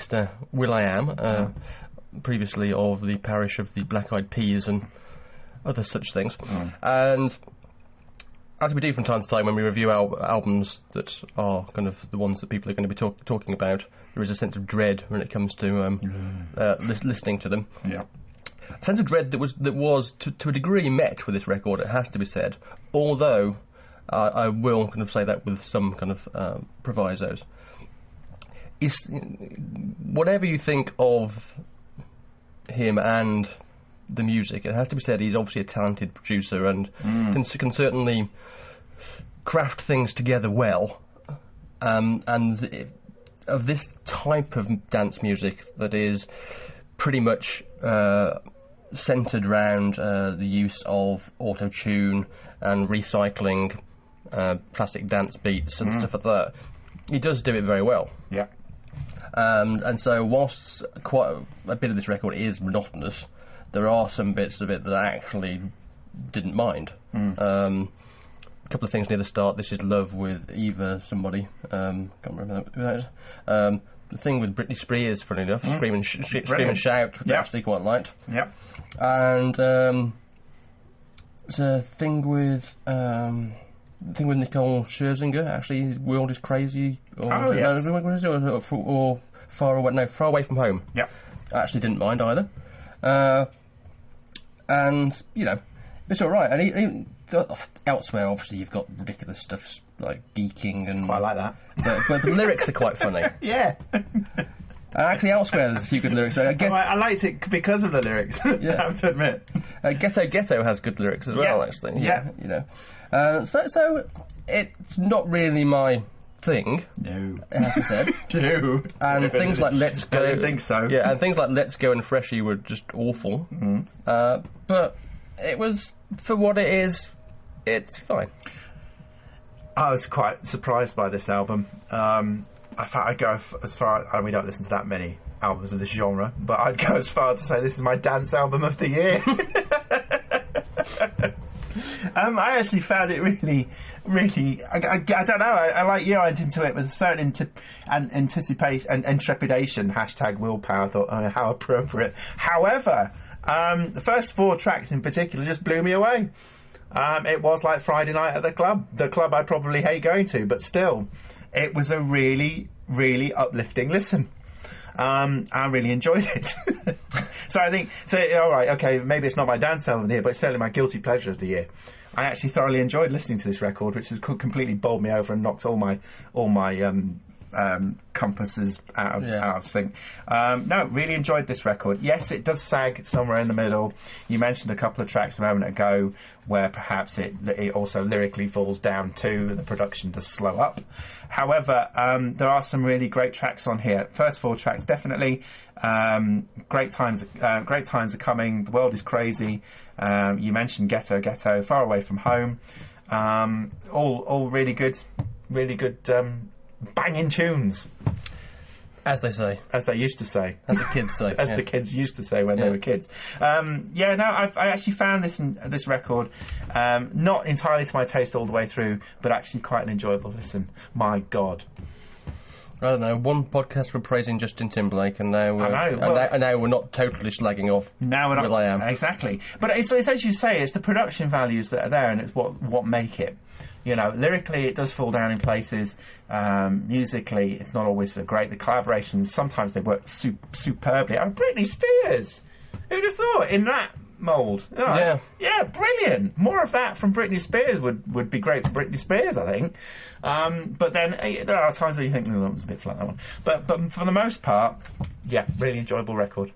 Mr. will.i.am, previously of the parish of the Black Eyed Peas and other such things. And as we do from time to time when we review albums that are kind of the ones that people are going to be talking about, there is a sense of dread when it comes to listening to them. Yeah. A sense of dread that was to a degree met with this record, it has to be said, although I will kind of say that with some kind of provisos. Whatever you think of him and the music, it has to be said he's obviously a talented producer and can certainly craft things together well. Of this type of dance music that is pretty much centred around the use of auto-tune and recycling classic dance beats and stuff like that, he does do it very well. Yeah. And so whilst quite a bit of this record is monotonous, there are some bits of it that I actually didn't mind. A couple of things near the start. This is Love with Eva somebody. Can't remember who that is. The thing with Britney Spears, funny enough, Scream and Shout, which I actually quite liked. Yeah. And there's a thing with Nicole Scherzinger, actually, World is Crazy. Or, yes. Or Far Away from Home. Yeah. I actually didn't mind either. And, it's alright. And even elsewhere, obviously, you've got ridiculous stuff like geeking and... Quite like that. But the lyrics are quite funny. Yeah. And actually, elsewhere, there's a few good lyrics. I liked it because of the lyrics, I have to admit. Ghetto has good lyrics as well, actually. Yeah. So it's not really my thing. No. It has to be said. No. And things like Let's Go... I don't think so. Yeah, and things like Let's Go and Freshie were just awful. But it was, for what it is, it's fine. I was quite surprised by this album. I'd go as far... we don't listen to that many albums of this genre, but I'd go as far to say this is my dance album of the year. I actually found it really, really... I don't know. I like you. I went into it with a certain anticipation and trepidation. #willpower. I thought, oh, how appropriate. However, the first 4 tracks in particular just blew me away. It was like Friday night at the club I probably hate going to, but still, it was a really, really uplifting listen. I really enjoyed it. So I think, all right, okay, maybe it's not my dance album of the year, but it's certainly my guilty pleasure of the year. I actually thoroughly enjoyed listening to this record, which has completely bowled me over and knocked all my compasses out of sync. No, really enjoyed this record. Yes, it does sag somewhere in the middle. You mentioned a couple of tracks a moment ago where perhaps it also lyrically falls down too, and the production does slow up. However, there are some really great tracks on here. First 4 tracks, definitely. Great times are coming. The World is Crazy. You mentioned Ghetto, Far Away from Home. All really good, banging tunes. As they say. As they used to say. As the kids say. As the kids used to say when they were kids. I actually found this record not entirely to my taste all the way through, but actually quite an enjoyable listen. My God. I don't know, one podcast for praising Justin Timberlake, and now we're not totally slagging off will.i.am. Exactly. But it's as you say, it's the production values that are there, and it's what make it. Lyrically, it does fall down in places. Musically, it's not always so great. The collaborations, sometimes they work superbly. Oh, Britney Spears! Who'd have thought in that mould? Yeah, brilliant. More of that from Britney Spears would be great for Britney Spears, I think. But then there are times where you think, no, that was a bit flat, that one. But for the most part, really enjoyable record.